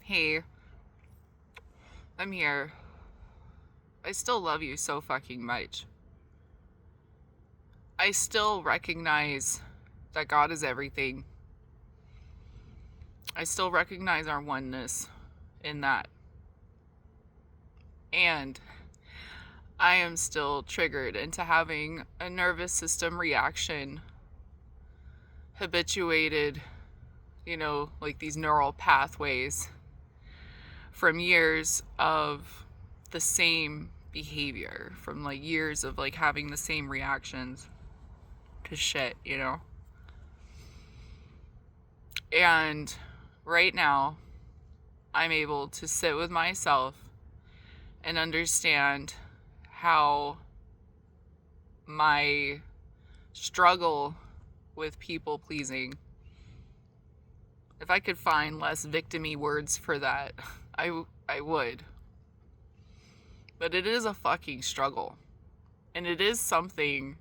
Hey, I'm here. I still love you so fucking much. I still recognize that God is everything. I still recognize our oneness in that. And I am still triggered into having a nervous system reaction habituated, like these neural pathways from years of the same behavior, from like years of like having the same reactions to shit. And right now, I'm able to sit with myself and understand how my struggle with people pleasing, if I could find less victim-y words for that, I would. But it is a fucking struggle. And it is something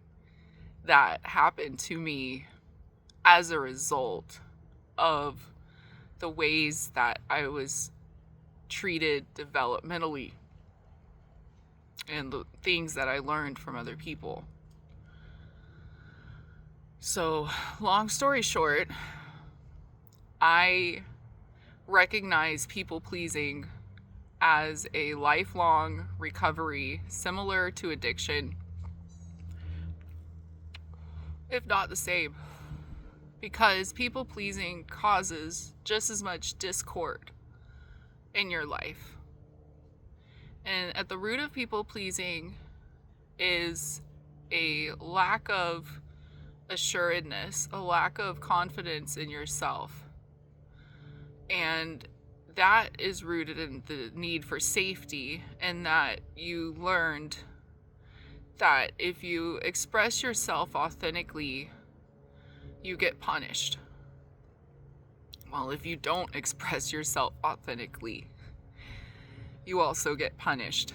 that happened to me as a result of the ways that I was treated developmentally and the things that I learned from other people. So, long story short, I recognize people pleasing as a lifelong recovery similar to addiction, if not the same, because people pleasing causes just as much discord in your life. And at the root of people pleasing is a lack of assuredness, a lack of confidence in yourself. And that is rooted in the need for safety, and that you learned that if you express yourself authentically, you get punished. Well, if you don't express yourself authentically, you also get punished.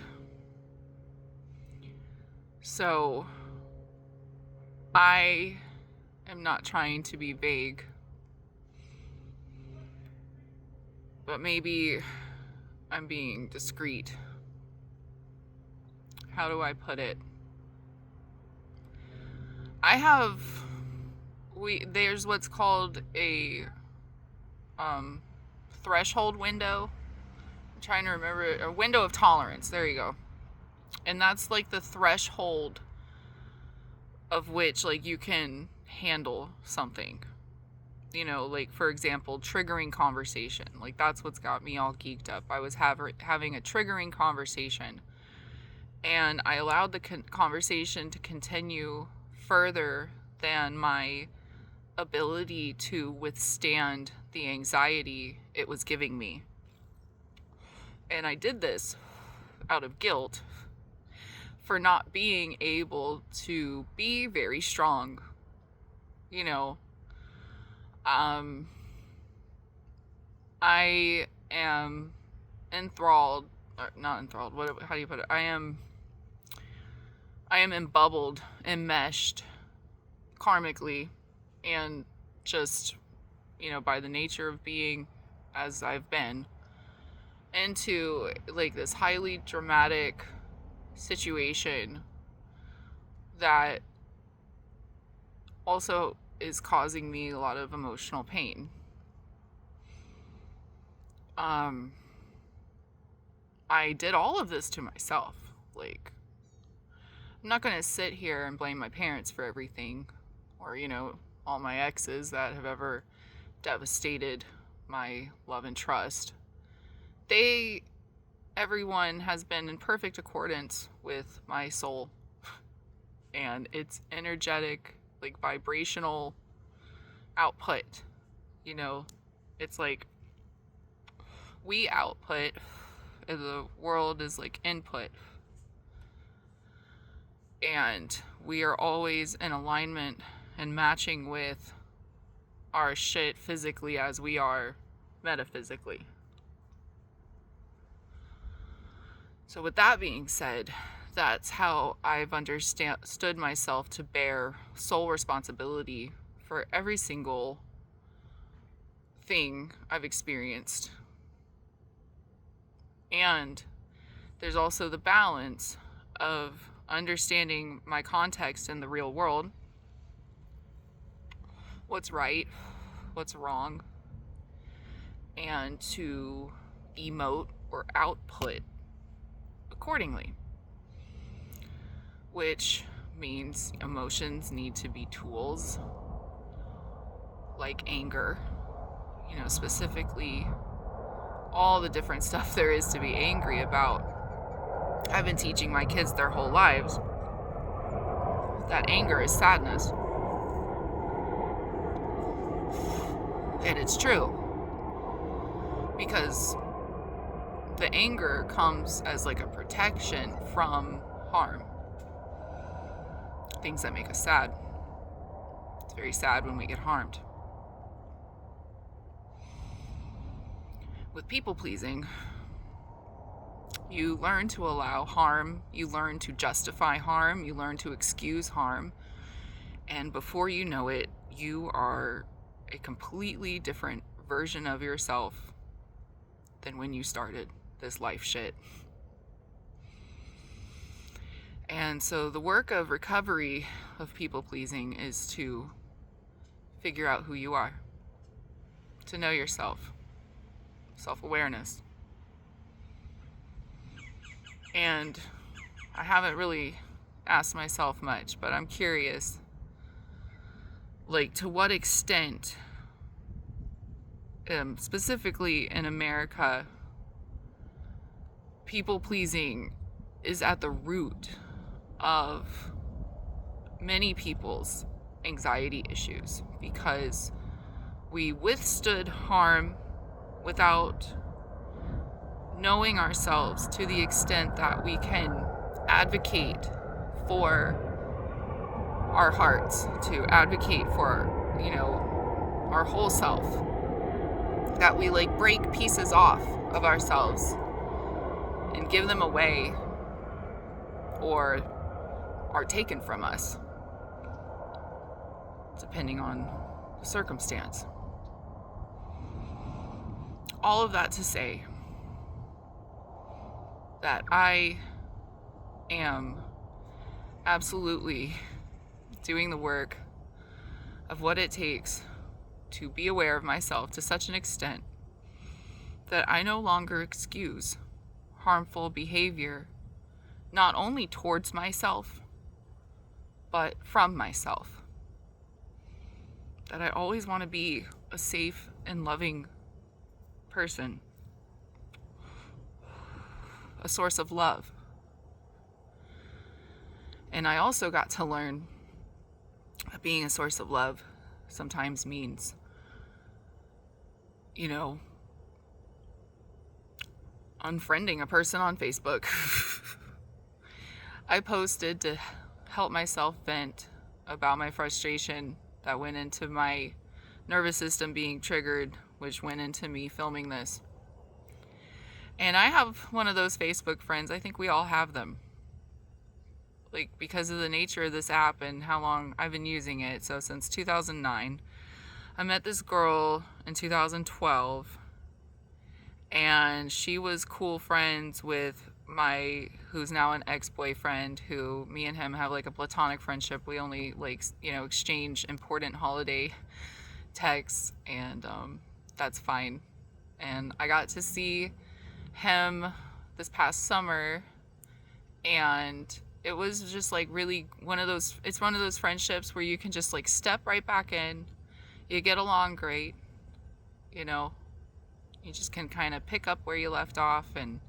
So, I am not trying to be vague, but maybe I'm being discreet. How do I put it? There's what's called a threshold window. I'm trying to remember a window of tolerance. There you go. And that's like the threshold of which like you can handle something. Like for example, triggering conversation. Like that's what's got me all geeked up. I was having a triggering conversation, and I allowed the conversation to continue further than my ability to withstand the anxiety it was giving me. And I did this out of guilt for not being able to be very strong. I am enthralled, or not enthralled, how do you put it? I am embubbled, enmeshed, karmically, and just, by the nature of being as I've been, into like this highly dramatic situation that also is causing me a lot of emotional pain. I did all of this to myself. Like, I'm not going to sit here and blame my parents for everything, or, all my exes that have ever devastated my love and trust. Everyone has been in perfect accordance with my soul and its energetic, like vibrational output. It's like we output and the world is like input. And we are always in alignment and matching with our shit physically as we are metaphysically. So with that being said, that's how I've understood myself to bear sole responsibility for every single thing I've experienced And there's also the balance of understanding my context in the real world, what's right, what's wrong, and to emote or output accordingly, which means emotions need to be tools like anger, specifically all the different stuff there is to be angry about. I've been teaching my kids their whole lives that anger is sadness. And it's true. Because the anger comes as like a protection from harm. Things that make us sad. It's very sad when we get harmed. With people pleasing, you learn to allow harm, you learn to justify harm, you learn to excuse harm, and before you know it, you are a completely different version of yourself than when you started this life shit. And so the work of recovery of people pleasing is to figure out who you are, to know yourself, self-awareness. And I haven't really asked myself much, but I'm curious, like, to what extent, specifically in America, people pleasing is at the root of many people's anxiety issues, because we withstood harm without knowing ourselves to the extent that we can advocate for our hearts, to advocate for, our whole self. That we like break pieces off of ourselves and give them away or are taken from us, depending on the circumstance. All of that to say that I am absolutely doing the work of what it takes to be aware of myself to such an extent that I no longer excuse harmful behavior, not only towards myself, but from myself. That I always want to be a safe and loving person, a source of love. And I also got to learn that being a source of love sometimes means, unfriending a person on Facebook. I posted to help myself vent about my frustration that went into my nervous system being triggered, which went into me filming this. And I have one of those Facebook friends. I think we all have them. Like, because of the nature of this app and how long I've been using it. So since 2009, I met this girl in 2012, and she was cool friends with who's now an ex-boyfriend, who me and him have like a platonic friendship. We only exchange important holiday texts, and that's fine. And I got to see him this past summer, and it was just like really one of those friendships where you can just like step right back in. You get along great, you just can kind of pick up where you left off. And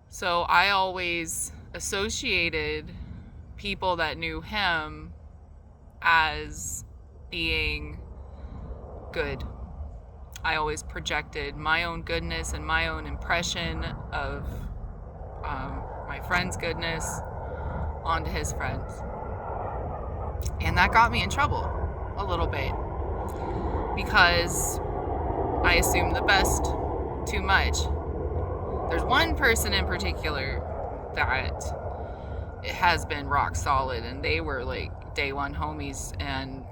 so I always associated people that knew him as being good. I always projected my own goodness and my own impression of my friend's goodness onto his friends. And that got me in trouble a little bit, because I assumed the best too much. There's one person in particular that it has been rock solid, and they were like day one homies, and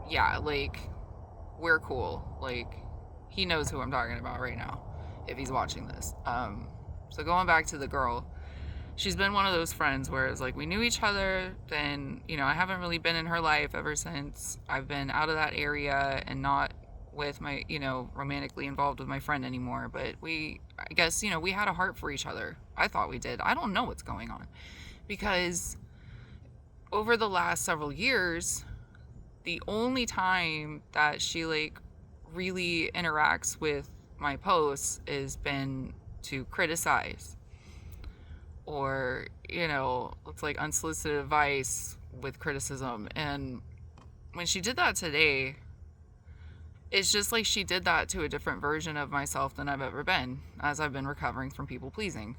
yeah, like, we're cool. Like, he knows who I'm talking about right now. if he's watching this. So going back to the girl, she's been one of those friends where it's like we knew each other, then, I haven't really been in her life ever since I've been out of that area and not with my, romantically involved with my friend anymore. But I guess, we had a heart for each other. I thought we did. I don't know what's going on. Because over the last several years, the only time that she, really interacts with my posts has been to criticize. Or, it's like unsolicited advice with criticism. And when she did that today, it's just like she did that to a different version of myself than I've ever been, as I've been recovering from people pleasing.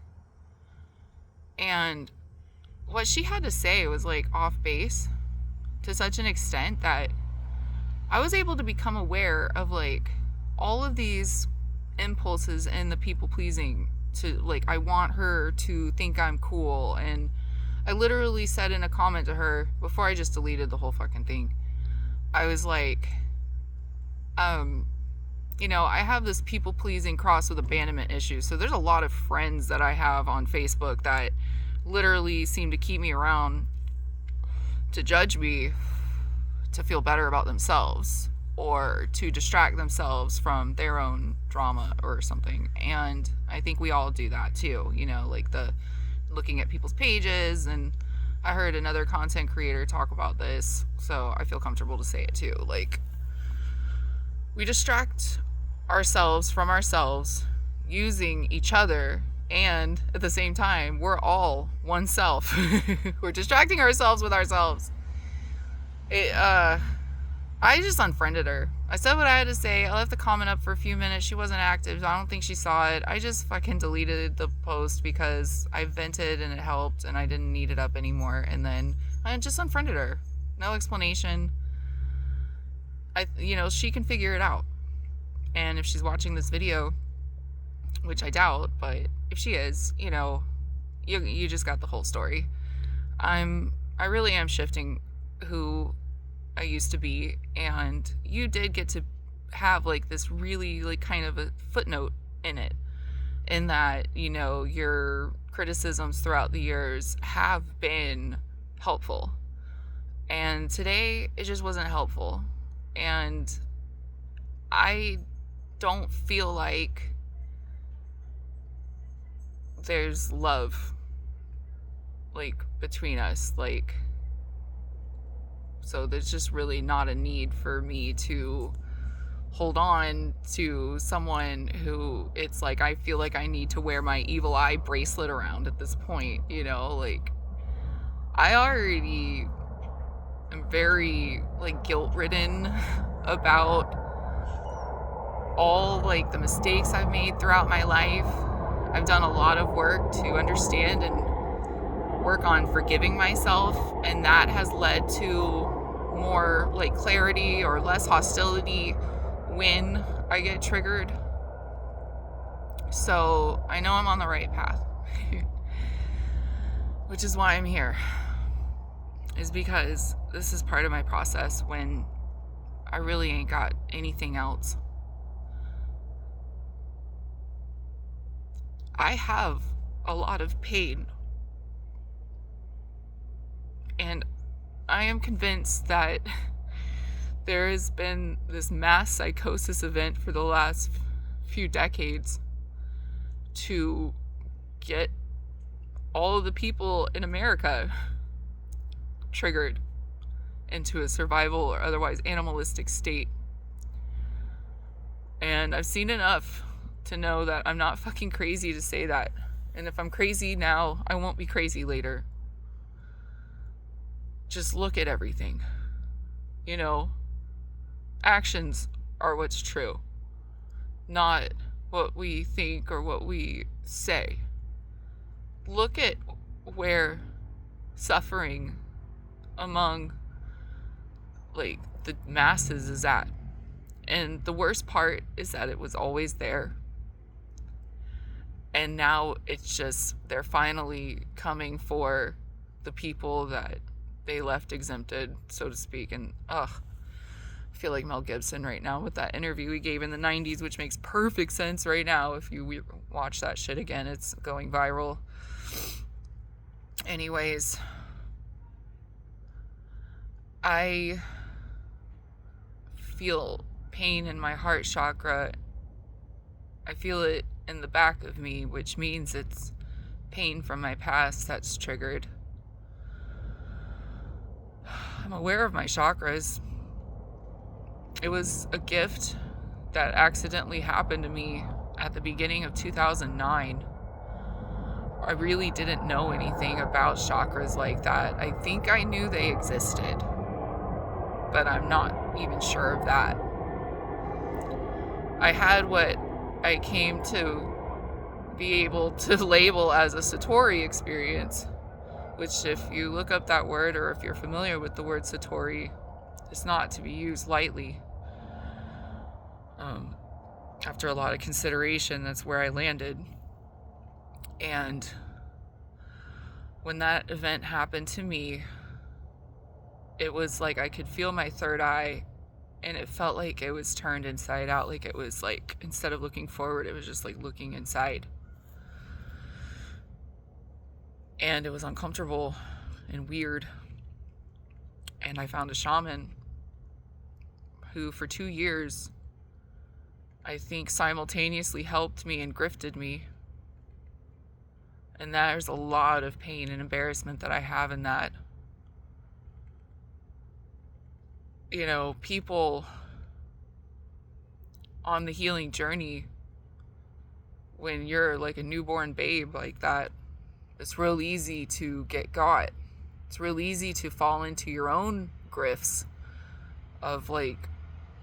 And what she had to say was off base to such an extent that I was able to become aware of all of these impulses in the people pleasing to I want her to think I'm cool. And I literally said in a comment to her before I just deleted the whole fucking thing, I was I have this people pleasing crossed with abandonment issue. So there's a lot of friends that I have on Facebook that literally seem to keep me around to judge me, to feel better about themselves, or to distract themselves from their own drama or something. And I think we all do that too, the looking at people's pages. And I heard another content creator talk about this, so I feel comfortable to say it too. We distract ourselves from ourselves using each other, and at the same time, we're all one self. We're distracting ourselves with ourselves. I just unfriended her. I said what I had to say. I left the comment up for a few minutes. She wasn't active. I don't think she saw it. I just fucking deleted the post because I vented and it helped and I didn't need it up anymore. And then I just unfriended her. No explanation. She can figure it out. And if she's watching this video, which I doubt, but if she is, you just got the whole story. I really am shifting who I used to be, and you did get to have this really kind of a footnote in it, in that your criticisms throughout the years have been helpful, and today it just wasn't helpful. And I don't feel like there's love between us, so there's just really not a need for me to hold on to someone who it's I feel like I need to wear my evil eye bracelet around at this point. I already am very guilt ridden about all the mistakes I've made throughout my life. I've done a lot of work to understand and work on forgiving myself, and that has led to more clarity or less hostility when I get triggered. So I know I'm on the right path. Which is why I'm here, is because this is part of my process when I really ain't got anything else. I have a lot of pain, and I am convinced that there has been this mass psychosis event for the last few decades to get all of the people in America triggered into a survival or otherwise animalistic state. And I've seen enough to know that I'm not fucking crazy to say that. And if I'm crazy now, I won't be crazy later. Just look at everything. Actions are what's true, not what we think or what we say. Look at where suffering among the masses is at. And the worst part is that it was always there. And now it's just, they're finally coming for the people that they left exempted, so to speak. And feel like Mel Gibson right now with that interview he gave in the 90s, which makes perfect sense right now. If you watch that shit again, it's going viral. Anyways, I feel pain in my heart chakra. I feel it in the back of me, which means it's pain from my past that's triggered. I'm aware of my chakras. It was a gift that accidentally happened to me at the beginning of 2009. I really didn't know anything about chakras like that. I think I knew they existed, but I'm not even sure of that. I had what I came to be able to label as a Satori experience, which, if you look up that word, or if you're familiar with the word Satori, is not to be used lightly. After a lot of consideration, that's where I landed. And when that event happened to me, it was like I could feel my third eye, and it felt like it was turned inside out. Like it was like, instead of looking forward, it was just like looking inside. And it was uncomfortable and weird. And I found a shaman who, for 2 years, I think simultaneously helped me and grifted me. And there's a lot of pain and embarrassment that I have in that. You know, people on the healing journey, when you're like a newborn babe like that, it's real easy to get got. It's real easy to fall into your own grifts of like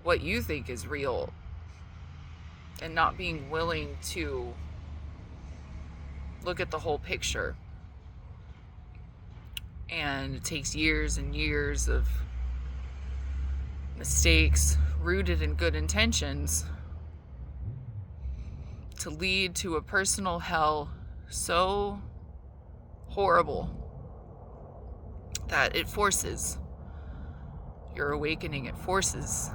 what you think is real, and not being willing to look at the whole picture. And it takes years and years of mistakes rooted in good intentions to lead to a personal hell so horrible that it forces your awakening. It forces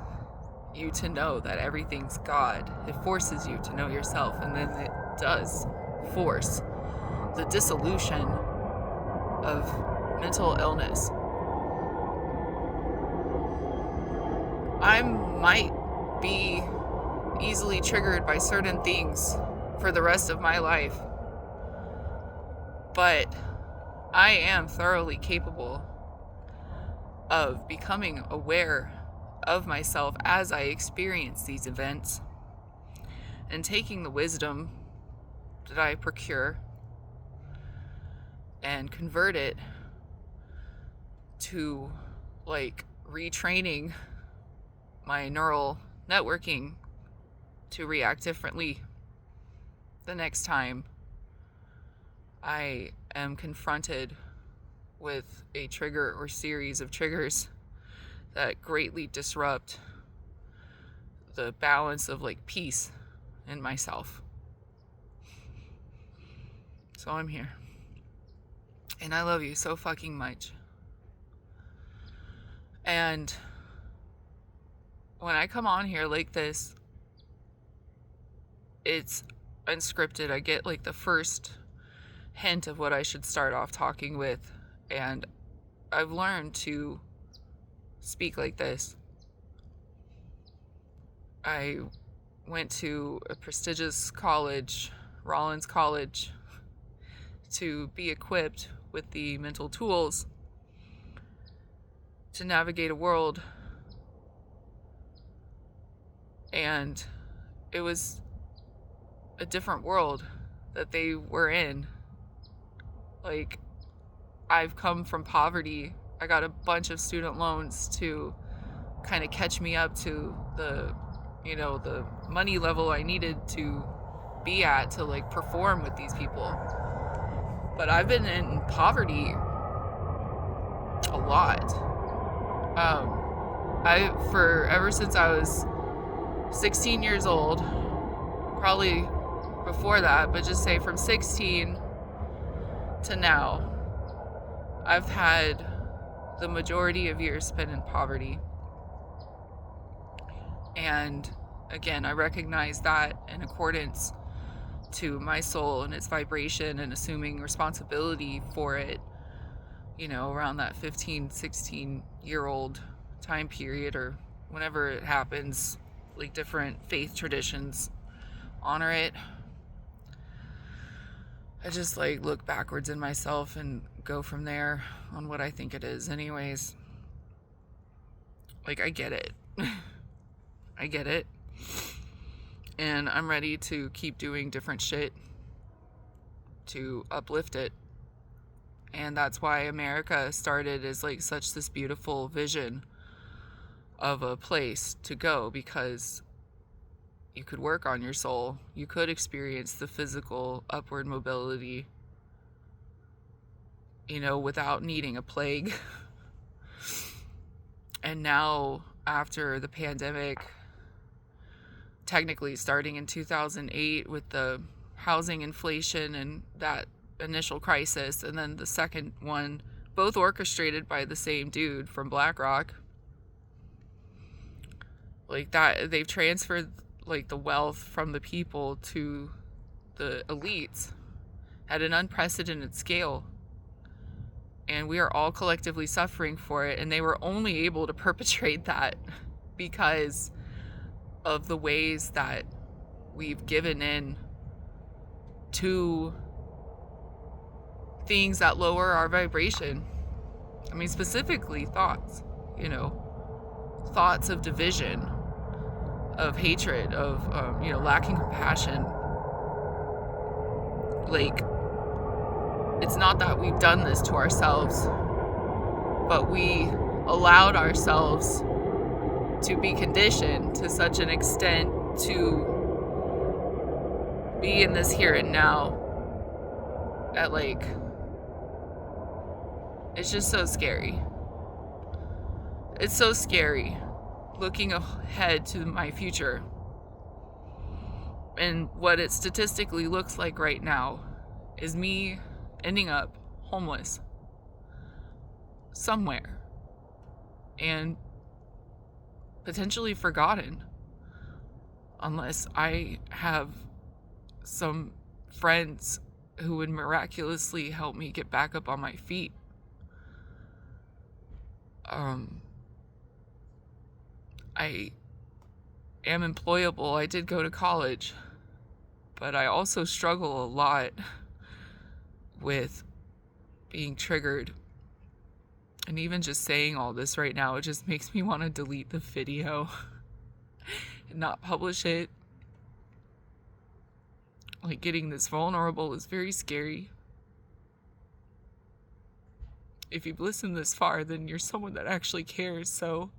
you to know that everything's God. It forces you to know yourself, and then it does force the dissolution of mental illness. I might be easily triggered by certain things for the rest of my life, but I am thoroughly capable of becoming aware of myself as I experience these events, and taking the wisdom that I procure and convert it to like retraining my neural networking to react differently the next time I am confronted with a trigger or series of triggers that greatly disrupt the balance of like peace in myself. So I'm here. And I love you so fucking much. And when I come on here like this, it's unscripted. I get like the first hint of what I should start off talking with. And I've learned to speak like this. I went to a prestigious college, Rollins College, to be equipped with the mental tools to navigate a world. And it was a different world that they were in. Like, I've come from poverty. I got a bunch of student loans to kind of catch me up to the, you know, the money level I needed to be at to like perform with these people. But I've been in poverty a lot. Ever since I was 16 years old, probably before that, but just say from 16 to now, I've had the majority of years spent in poverty. And again, I recognize that in accordance to my soul and its vibration and assuming responsibility for it, around that 15, 16-year-old time period, or whenever it happens, like different faith traditions honor it. I just look backwards in myself and go from there on what I think it is anyways. I get it. I get it. And I'm ready to keep doing different shit to uplift it. And that's why America started as such this beautiful vision of a place to go, because you could work on your soul. You could experience the physical upward mobility, without needing a plague. And now, after the pandemic, technically starting in 2008 with the housing inflation and that initial crisis, and then the second one, both orchestrated by the same dude from BlackRock, that they've transferred the wealth from the people to the elites at an unprecedented scale, and we are all collectively suffering for it. And they were only able to perpetrate that because of the ways that we've given in to things that lower our vibration. I mean, specifically thoughts, thoughts of division, of hatred, of, lacking compassion. It's not that we've done this to ourselves, but we allowed ourselves to be conditioned to such an extent to be in this here and now at it's just so scary. It's so scary looking ahead to my future and what it statistically looks like right now is me ending up homeless somewhere and potentially forgotten, unless I have some friends who would miraculously help me get back up on my feet. I am employable. I did go to college, but I also struggle a lot with being triggered. And even just saying all this right now, it just makes me want to delete the video and not publish it. Getting this vulnerable is very scary. If you've listened this far, then you're someone that actually cares, so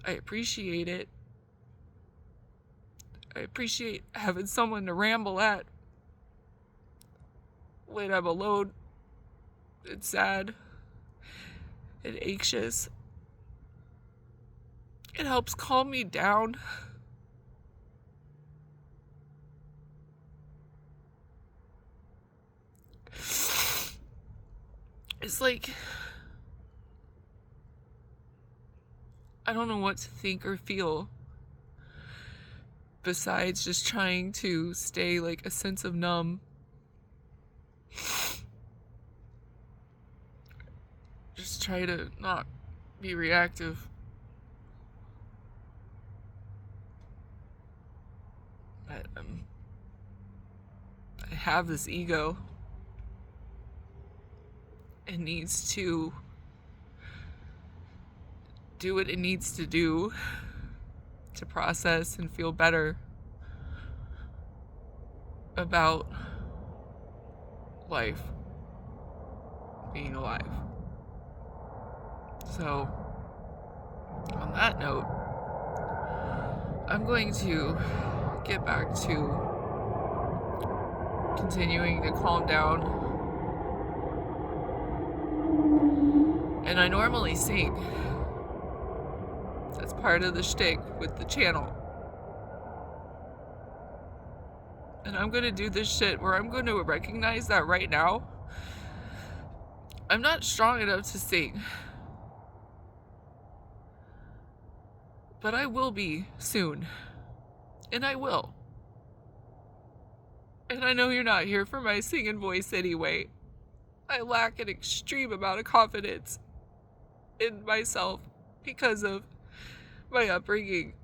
I appreciate it. I appreciate having someone to ramble at when I'm alone and sad and anxious. It helps calm me down. It's I don't know what to think or feel besides just trying to stay a sense of numb. Just try to not be reactive. But I have this ego. It needs to do what it needs to do to process and feel better about life, being alive. So, on that note, I'm going to get back to continuing to calm down. And I normally sing. That's part of the shtick with the channel. And I'm going to do this shit where I'm going to recognize that right now I'm not strong enough to sing. But I will be soon. And I will. And I know you're not here for my singing voice anyway. I lack an extreme amount of confidence in myself because of my upbringing.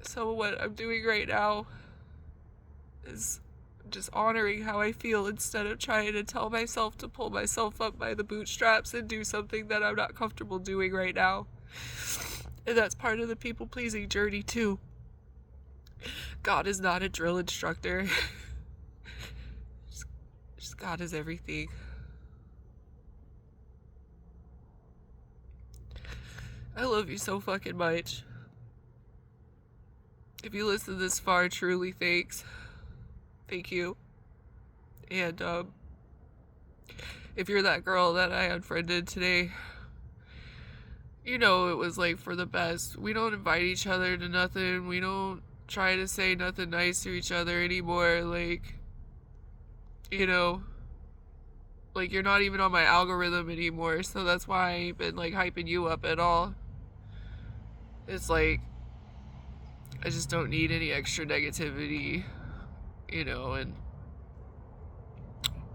So what I'm doing right now is just honoring how I feel instead of trying to tell myself to pull myself up by the bootstraps and do something that I'm not comfortable doing right now. And that's part of the people-pleasing journey too. God is not a drill instructor. Just God is everything. I love you so fucking much. If you listen this far, truly thanks. Thank you. And if you're that girl that I unfriended today, you know it was like for the best. We don't invite each other to nothing. We don't try to say nothing nice to each other anymore. Like, you know, like you're not even on my algorithm anymore. So that's why I ain't been like hyping you up at all. It's like, I just don't need any extra negativity, you know, and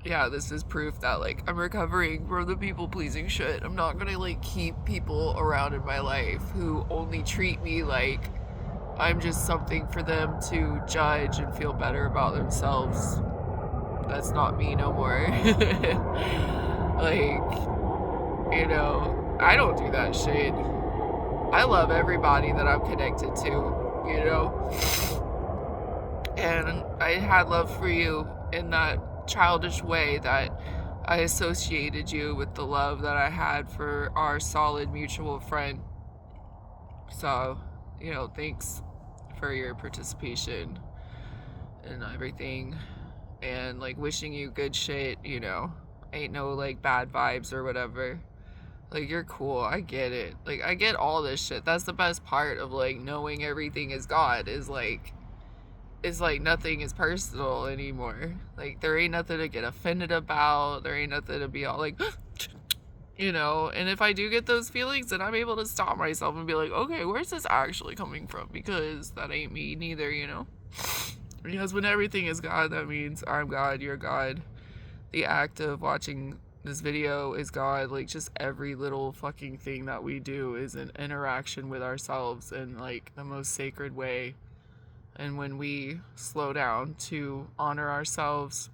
yeah, this is proof that like I'm recovering from the people pleasing shit. I'm not gonna like keep people around in my life who only treat me like I'm just something for them to judge and feel better about themselves. That's not me no more. Like, you know, I don't do that shit. I love everybody that I'm connected to, you know? And I had love for you in that childish way that I associated you with the love that I had for our solid mutual friend. So, you know, thanks for your participation and everything. And like wishing you good shit, you know. Ain't no like bad vibes or whatever. Like, you're cool. I get it. Like, I get all this shit. That's the best part of like knowing everything is God is like nothing is personal anymore. Like, there ain't nothing to get offended about. There ain't nothing to be all like, you know. And if I do get those feelings, then I'm able to stop myself and be like, okay, where's this actually coming from? Because that ain't me neither, you know. Because when everything is God, that means I'm God, you're God. The act of watching this video is God. Like, just every little fucking thing that we do is an interaction with ourselves in like the most sacred way. And when we slow down to honor ourselves,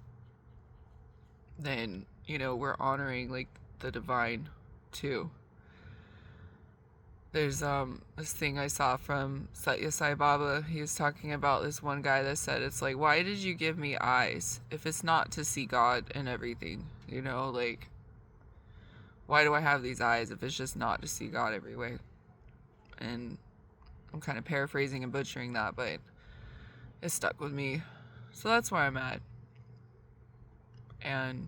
then, you know, we're honoring like the divine too. There's this thing I saw from Satya Sai Baba. He was talking about this one guy that said, it's like, why did you give me eyes if it's not to see God and everything? You know, like, why do I have these eyes if it's just not to see God every way? And I'm kind of paraphrasing and butchering that, but it stuck with me. So that's where I'm at. And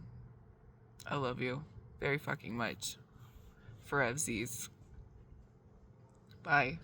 I love you very fucking much. Forevsies. Bye.